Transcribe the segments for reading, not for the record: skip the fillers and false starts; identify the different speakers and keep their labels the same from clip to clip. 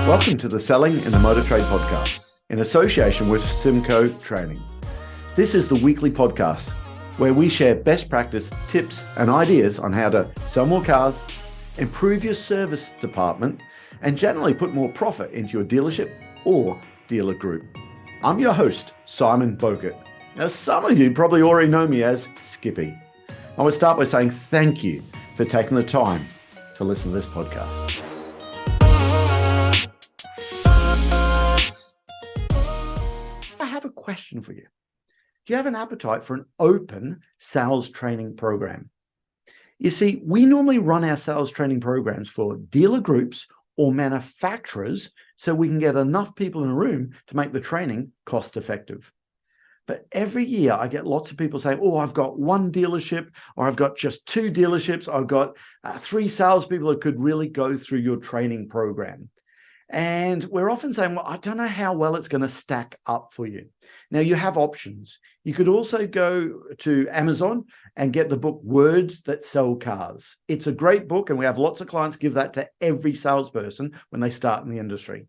Speaker 1: Welcome to the Selling in the Motor Trade podcast, in association with symcotraining. This is the weekly podcast where we share best practice, tips and ideas on how to sell more cars, improve your service department, and generally put more profit into your dealership or dealer group. I'm your host, Simon Bowkett. Now, some of you probably already know me as Skippy. I want to start by saying thank you for taking the time to listen to this podcast. I have a question for you. Do you have an appetite for an open sales training program? You see, we normally run our sales training programs for dealer groups or manufacturers so we can get enough people in a room to make the training cost effective. But every year I get lots of people saying, oh, I've got one dealership, or I've got just two dealerships. I've got 3 salespeople that could really go through your training program. And we're often saying, well, I don't know how well it's going to stack up for you. Now, you have options. You could also go to Amazon and get the book Words That Sell Cars. It's a great book, and we have lots of clients give that to every salesperson when they start in the industry.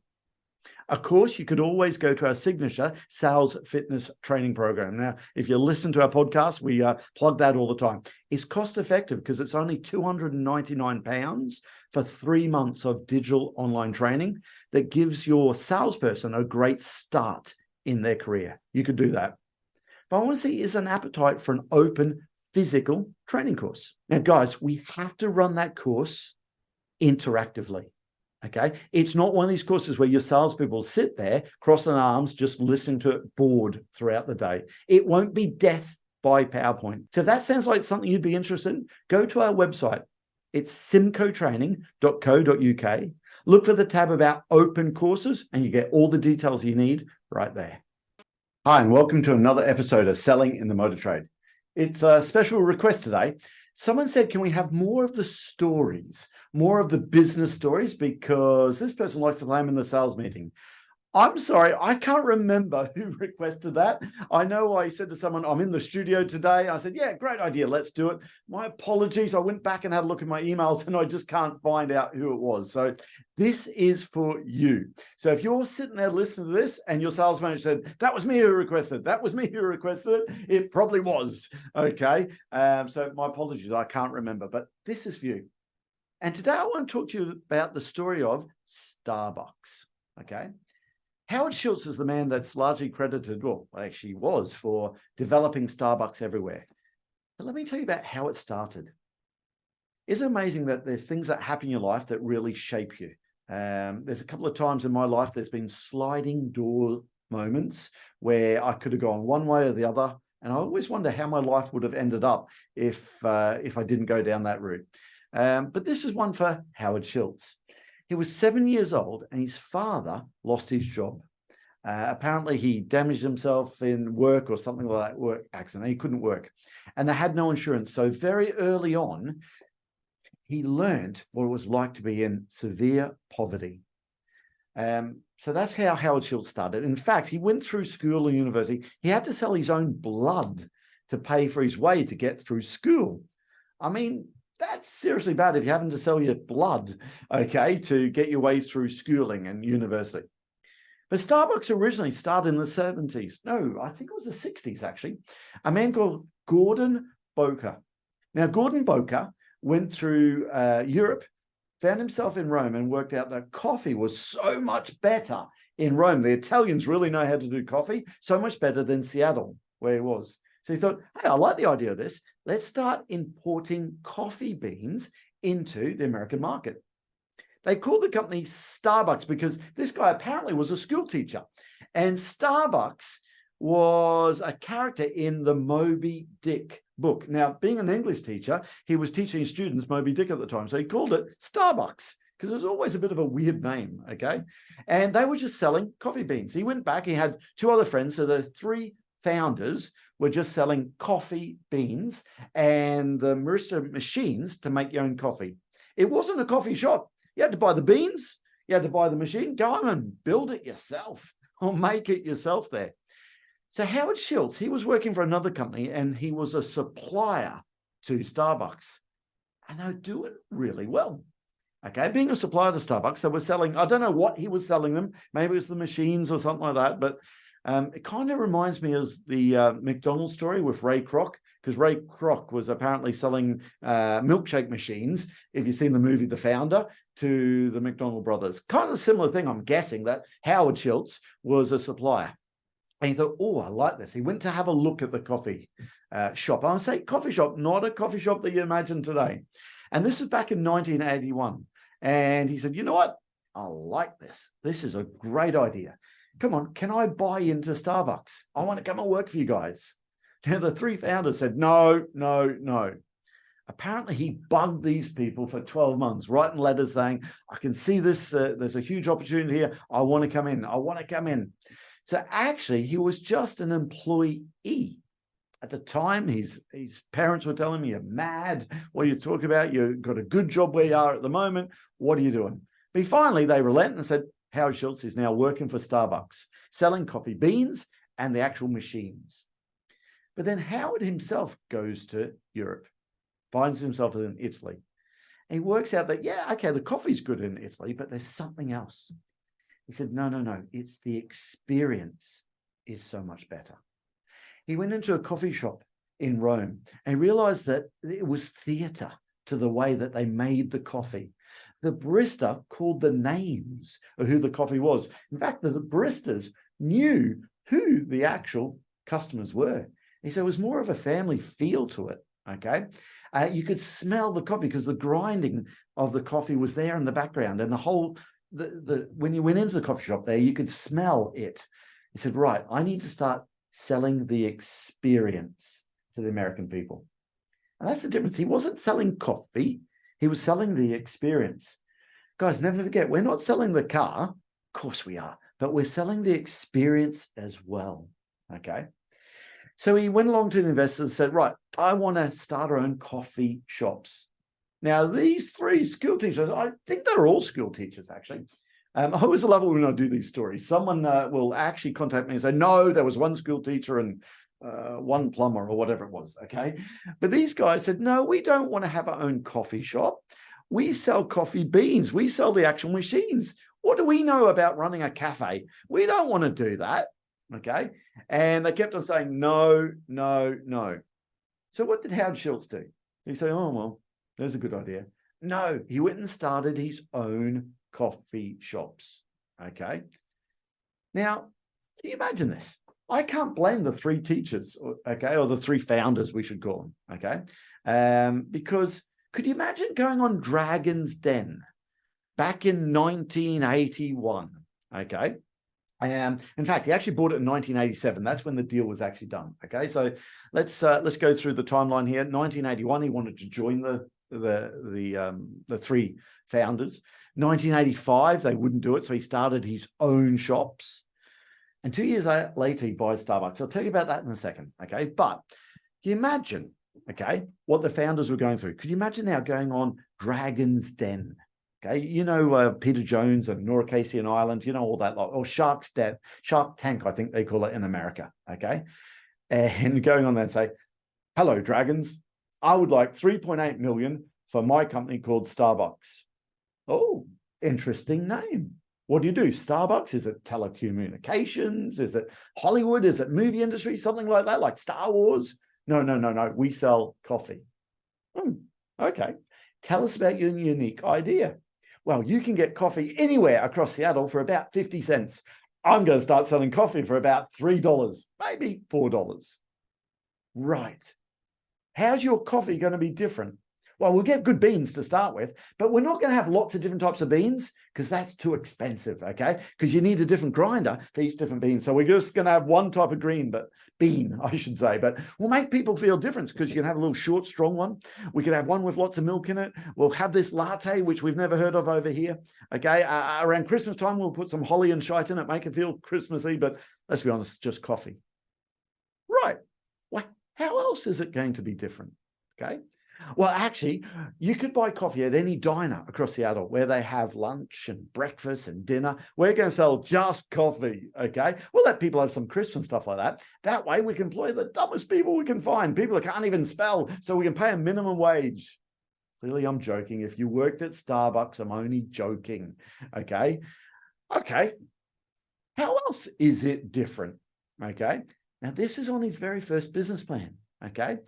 Speaker 1: Of course, you could always go to our signature sales fitness training program. Now, if you listen to our podcast, we plug that all the time. It's cost effective because it's only £299 for 3 months of digital online training that gives your salesperson a great start in their career. You could do that. But I want to see is an appetite for an open physical training course. Now, guys, we have to run that course interactively. Okay, it's not one of these courses where your salespeople sit there, crossing arms, just listening to it bored throughout the day. It won't be death by PowerPoint. So if that sounds like something you'd be interested in, go to our website. It's symcotraining.co.uk. Look for the tab about open courses, and you get all the details you need right there. Hi, and welcome to another episode of Selling in the Motor Trade. It's a special request today. Someone said, can we have more of the stories, more of the business stories, because this person likes to play them in the sales meeting. I'm sorry, I can't remember who requested that. I know I said to someone, I'm in the studio today. I said, yeah, great idea. Let's do it. My apologies. I went back and had a look at my emails and I just can't find out who it was. So this is for you. So if you're sitting there listening to this and your sales manager said, that was me who requested, that was me who requested it probably was. Okay. So my apologies. I can't remember, but this is for you. And today I want to talk to you about the story of Starbucks. Okay. Howard Schultz is the man that's largely credited, well, actually was, for developing Starbucks everywhere. But let me tell you about how it started. It's amazing that there's things that happen in your life that really shape you. There's a couple of times in my life there's been sliding door moments where I could have gone one way or the other, and I always wonder how my life would have ended up if I didn't go down that route. But this is one for Howard Schultz. He was 7 years old and his father lost his job. Apparently he damaged himself in work or something like that, work accident. He couldn't work and they had no insurance. So very early on, he learned what it was like to be in severe poverty. So that's how Howard Schultz started. In fact, he went through school and university. He had to sell his own blood to pay for his way to get through school. I mean, that's seriously bad if you're having to sell your blood, okay, to get your way through schooling and university. But Starbucks originally started in the 70s. No, I think it was the 60s, actually. A man called Gordon Bowkett. Now, Gordon Bowkett went through Europe, found himself in Rome, and worked out that coffee was so much better in Rome. The Italians really know how to do coffee, so much better than Seattle, where he was. So he thought, hey, I like the idea of this. Let's start importing coffee beans into the American market. They called the company Starbucks because this guy apparently was a school teacher. And Starbucks was a character in the Moby Dick book. Now, being an English teacher, he was teaching students Moby Dick at the time. So he called it Starbucks because it was always a bit of a weird name, okay? And they were just selling coffee beans. He went back, he had 2 other friends, so the 3 founders were just selling coffee beans and the barista machines to make your own coffee. It wasn't a coffee shop. You had to buy the beans, you had to buy the machine, go home and build it yourself or make it yourself there. So Howard Schultz, he was working for another company and he was a supplier to Starbucks. And they were doing really well. Okay, being a supplier to Starbucks, they were selling, I don't know what he was selling them. Maybe it was the machines or something like that. But it kind of reminds me of the McDonald's story with Ray Kroc, because Ray Kroc was apparently selling milkshake machines, if you've seen the movie The Founder, to the McDonald brothers. Kind of a similar thing, I'm guessing, that Howard Schultz was a supplier. And he thought, oh, I like this. He went to have a look at the coffee shop. I say coffee shop, not a coffee shop that you imagine today. And this was back in 1981. And he said, you know what? I like this. This is a great idea. Come on, can I buy into Starbucks? I want to come and work for you guys. Now, the three founders said, no, no, no. Apparently, he bugged these people for 12 months, writing letters saying, I can see this. There's a huge opportunity here. I want to come in. I want to come in. So actually, he was just an employee. At the time, his parents were telling him, you're mad. What are you talking about? You've got a good job where you are at the moment. What are you doing? But finally, they relent and said, Howard Schultz is now working for Starbucks, selling coffee beans and the actual machines. But then Howard himself goes to Europe, finds himself in Italy. And he works out that, yeah, okay, the coffee's good in Italy, but there's something else. He said, no, no, no, it's the experience is so much better. He went into a coffee shop in Rome and realized that it was theater to the way that they made the coffee. The barista called the names of who the coffee was. In fact, the baristas knew who the actual customers were. He said it was more of a family feel to it, okay? You could smell the coffee because the grinding of the coffee was there in the background, and the whole, when you went into the coffee shop there, you could smell it. He said, right, I need to start selling the experience to the American people. And that's the difference. He wasn't selling coffee. He was selling the experience. Guys, never forget, we're not selling the car. Of course we are, but we're selling the experience as well, okay? So he went along to the investors and said, right, I want to start our own coffee shops. Now, these three school teachers, I think they're all school teachers, actually. I always love it when I do these stories. Someone will actually contact me and say, no, there was one school teacher and one plumber or whatever it was, okay? But these guys said, no, we don't want to have our own coffee shop. We sell coffee beans. We sell the actual machines. What do we know about running a cafe? We don't want to do that, okay? And they kept on saying, no, no, no. So what did Howard Schultz do? He said, oh, well, there's a good idea. No, he went and started his own coffee shops, okay? Now, can you imagine this? I can't blame the three teachers, okay, or the three founders, we should call them, okay? Because could you imagine going on Dragon's Den back in 1981, okay? In fact, he actually bought it in 1987. That's when the deal was actually done, okay? So let's go through the timeline here. 1981, he wanted to join the three founders. 1985, they wouldn't do it, so he started his own shops. And 2 years later, he buys Starbucks. I'll tell you about that in a second, okay? But can you imagine, okay, what the founders were going through? Could you imagine now going on Dragon's Den? Okay, you know Peter Jones and Nora Casey in Ireland, you know all that lot, or Shark Tank, I think they call it in America, okay? And going on there and say, hello, dragons, I would like 3.8 million for my company called Starbucks. Oh, interesting name. What do you do? Starbucks? Is it telecommunications? Is it Hollywood? Is it movie industry? Something like that, like Star Wars? No, no, no, no. We sell coffee. Okay. Tell us about your unique idea. Well, you can get coffee anywhere across Seattle for about 50 cents. I'm going to start selling coffee for about $3, maybe $4. Right. How's your coffee going to be different? Well, we'll get good beans to start with, but we're not going to have lots of different types of beans because that's too expensive, okay? Because you need a different grinder for each different bean. So we're just going to have one type of bean, I should say, but we'll make people feel different because you can have a little short, strong one. We can have one with lots of milk in it. We'll have this latte, which we've never heard of over here, okay? Around Christmas time, we'll put some holly and shite in it, make it feel Christmassy, but let's be honest, it's just coffee. Right. Well, how else is it going to be different, okay? Well, actually, you could buy coffee at any diner across Seattle where they have lunch and breakfast and dinner. We're going to sell just coffee, okay? We'll let people have some crisps and stuff like that. That way we can employ the dumbest people we can find, people that can't even spell, so we can pay a minimum wage. Clearly, I'm joking. If you worked at Starbucks, I'm only joking. Okay. Okay. How else is it different? Okay. Now, this is on his very first business plan. Okay.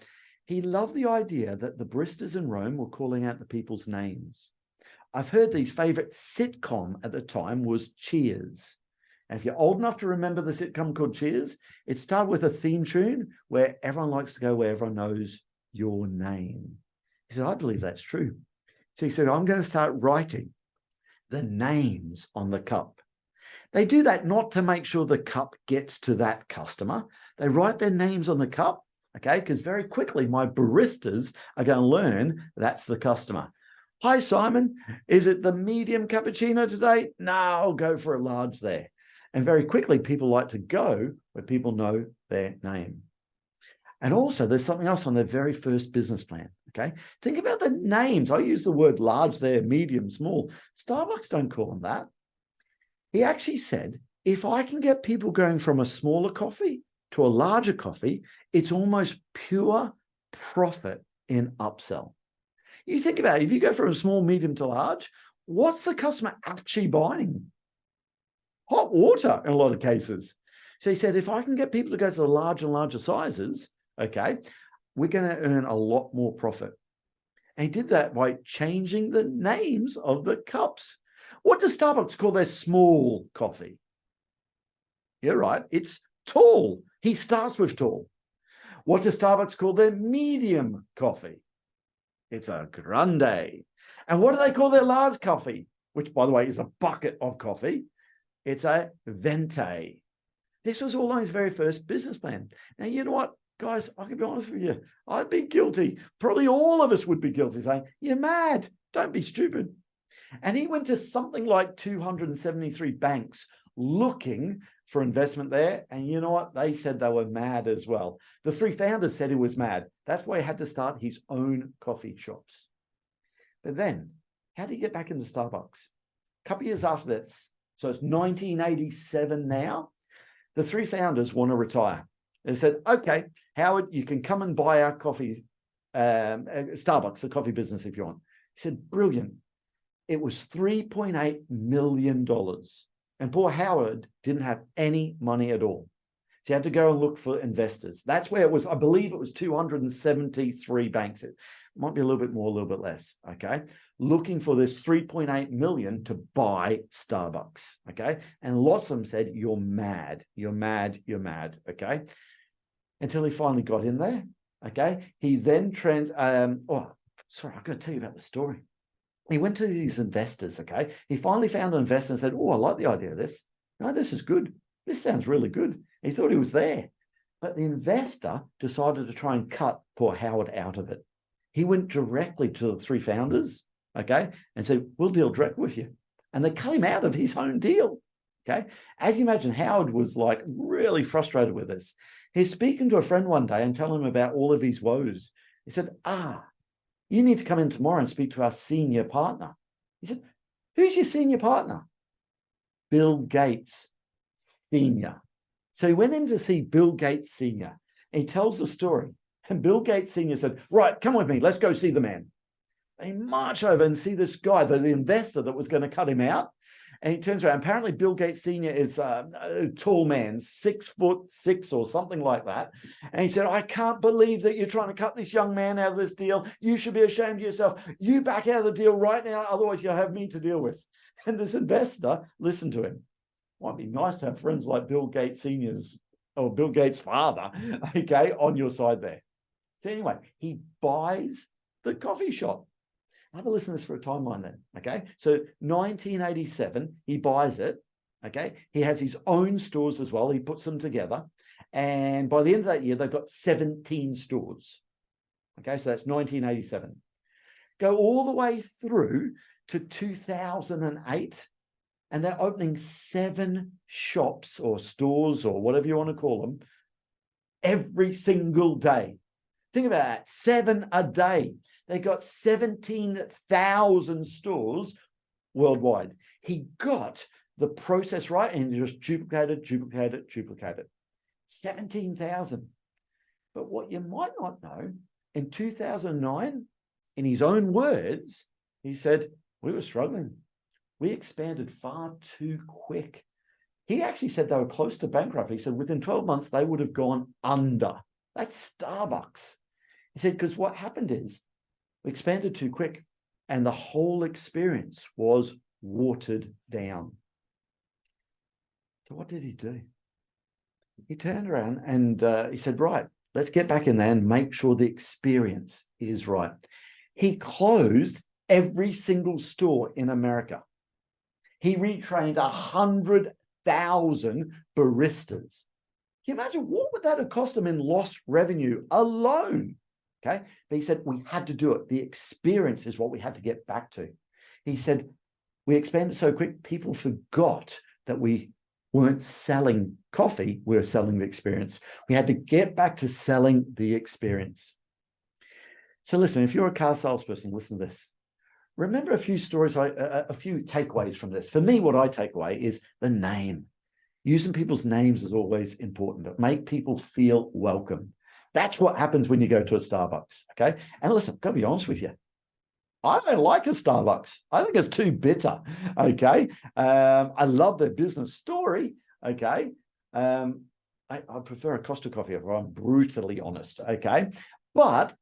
Speaker 1: He loved the idea that the baristas in Rome were calling out the people's names. I've heard his favorite sitcom at the time was Cheers. And if you're old enough to remember the sitcom called Cheers, it started with a theme tune where everyone likes to go where everyone knows your name. He said, I believe that's true. So he said, I'm going to start writing the names on the cup. They do that not to make sure the cup gets to that customer. They write their names on the cup, okay, because very quickly my baristas are going to learn that's the customer. Hi, Simon. Is it the medium cappuccino today? No, I'll go for a large there. And very quickly, people like to go where people know their name. And also, there's something else on their very first business plan, okay? Think about the names. I use the word large there, medium, small. Starbucks don't call them that. He actually said, if I can get people going from a smaller coffee to a larger coffee, it's almost pure profit in upsell. You think about it, if you go from a small, medium to large, what's the customer actually buying? Hot water in a lot of cases. So he said, if I can get people to go to the larger and larger sizes, okay, we're going to earn a lot more profit. And he did that by changing the names of the cups. What does Starbucks call their small coffee? You're right, it's tall. He starts with tall. What does Starbucks call their medium coffee? It's a grande. And what do they call their large coffee? Which, by the way, is a bucket of coffee. It's a venti. This was all on his very first business plan. Now, you know what, guys, I can be honest with you. I'd be guilty. Probably all of us would be guilty saying, you're mad. Don't be stupid. And he went to something like 273 banks looking for investment there. And you know what? They said they were mad as well. The three founders said he was mad. That's why he had to start his own coffee shops. But then, how did he get back into Starbucks? A couple of years after this, so it's 1987 now, the three founders want to retire. They said, okay, Howard, you can come and buy our coffee, Starbucks, the coffee business if you want. He said, brilliant. It was $3.8 million. And poor Howard didn't have any money at all. So he had to go and look for investors. That's where it was, I believe it was 273 banks. It might be a little bit more, a little bit less, okay? Looking for this 3.8 million to buy Starbucks, okay? And lots of them said, you're mad, you're mad, you're mad, okay? Until he finally got in there, okay? He then I've got to tell you about the story. He went to these investors, okay? He finally found an investor and said, oh, I like the idea of this. No, this is good. This sounds really good. He thought he was there. But the investor decided to try and cut poor Howard out of it. He went directly to the three founders, okay, and said, we'll deal direct with you. And they cut him out of his own deal, okay? As you imagine, Howard was like really frustrated with this. He's speaking to a friend one day and telling him about all of his woes. He said, you need to come in tomorrow and speak to our senior partner. He said, who's your senior partner? Bill Gates Sr. So he went in to see Bill Gates Sr. And he tells the story. And Bill Gates Sr. said, right, come with me. Let's go see the man. They march over and see this guy, the investor that was going to cut him out. And he turns around. Apparently, Bill Gates Sr. is a tall man, 6'6" or something like that. And he said, I can't believe that you're trying to cut this young man out of this deal. You should be ashamed of yourself. You back out of the deal right now. Otherwise, you'll have me to deal with. And this investor listened to him. Might be nice to have friends like Bill Gates Sr.'s or Bill Gates' father, okay, on your side there. So anyway, he buys the coffee shop. Have a listen to this for a timeline then, okay? So 1987, he buys it, okay? He has his own stores as well. He puts them together. And by the end of that year, they've got 17 stores, okay? So that's 1987. Go all the way through to 2008, and they're opening 7 shops or stores or whatever you want to call them every single day. Think about that, 7 a day. They got 17,000 stores worldwide. He got the process right and just duplicated. 17,000. But what you might not know, in 2009, in his own words, he said, we were struggling. We expanded far too quick. He actually said they were close to bankruptcy. He said within 12 months, they would have gone under. That's Starbucks. He said, because what happened is we expanded too quick and the whole experience was watered down. So what did he do? He turned around and he said, right, let's get back in there and make sure the experience is right. He closed every single store in America. He retrained 100,000 baristas. Can you imagine what would that have cost him in lost revenue alone? Okay, but he said we had to do it. The experience is what we had to get back to. He said we expanded so quick, people forgot that we weren't selling coffee, we were selling the experience. We had to get back to selling the experience. So listen, if you're a car salesperson, listen to this. Remember a few stories, a few takeaways from this. For me, what I take away is the name. Using people's names is always important. To make people feel welcome. That's what happens when you go to a Starbucks, okay? And listen, I've got to be honest with you. I don't like a Starbucks. I think it's too bitter, okay? I love their business story, okay? I prefer a Costa coffee if I'm brutally honest, okay? But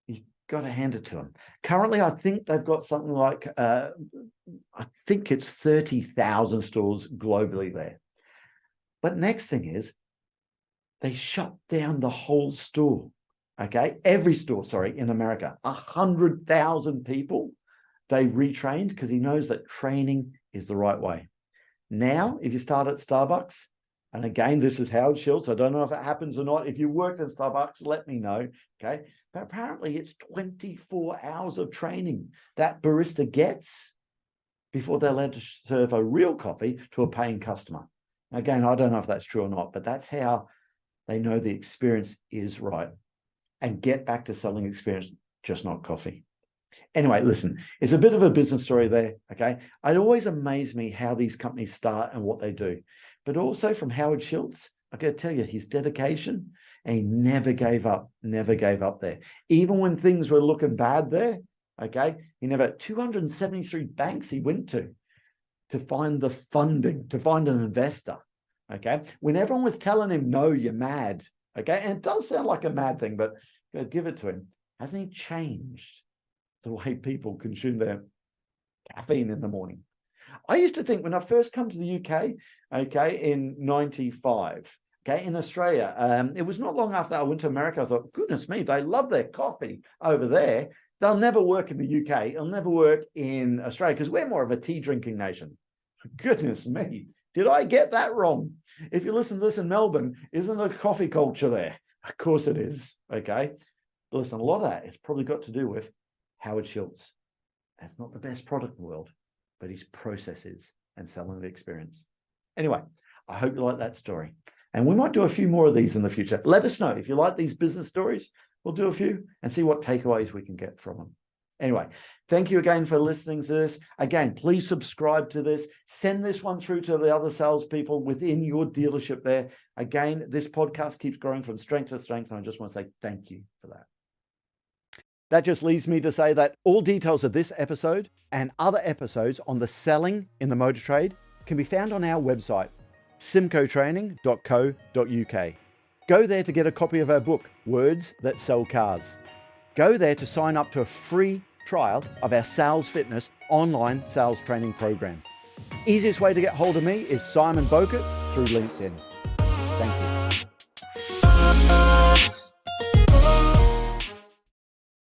Speaker 1: you've got to hand it to them. Currently, I think they've got something like, I think it's 30,000 stores globally there. But next thing is, they shut down the whole store. Okay, every store, sorry, in America, 100,000 people, they retrained because he knows that training is the right way. Now, if you start at Starbucks, and again, this is Howard Schultz, I don't know if it happens or not. If you worked at Starbucks, let me know, okay? But apparently it's 24 hours of training that barista gets before they're allowed to serve a real coffee to a paying customer. Again, I don't know if that's true or not, but that's how they know the experience is right. And get back to selling experience, just not coffee. Anyway, listen, it's a bit of a business story there, okay? It always amazes me how these companies start and what they do. But also from Howard Schultz, I got to tell you, his dedication, and he never gave up there. Even when things were looking bad there, okay? He never, 273 banks he went to find the funding, to find an investor, okay? When everyone was telling him, no, you're mad, okay? And it does sound like a mad thing, but give it to him. Hasn't he changed the way people consume their caffeine in the morning? I used to think when I first come to the UK, okay, in 95, okay, in Australia, it was not long after I went to America, I thought, goodness me, they love their coffee over there. They'll never work in the UK. It'll never work in Australia because we're more of a tea drinking nation. Goodness me. Did I get that wrong? If you listen to this in Melbourne, isn't there a coffee culture there? Of course it is, okay? But listen, a lot of that has probably got to do with Howard Schultz. That's not the best product in the world, but his processes and selling the experience. Anyway, I hope you like that story. And we might do a few more of these in the future. Let us know if you like these business stories. We'll do a few and see what takeaways we can get from them. Anyway, thank you again for listening to this. Again, please subscribe to this. Send this one through to the other salespeople within your dealership there. Again, this podcast keeps growing from strength to strength, and I just want to say thank you for that. That just leaves me to say that all details of this episode and other episodes on the selling in the motor trade can be found on our website, symcotraining.co.uk. Go there to get a copy of our book, Words That Sell Cars. Go there to sign up to a free trial of our Sales Fitness online sales training program. Easiest way to get hold of me is Simon Bowkett through LinkedIn. Thank you.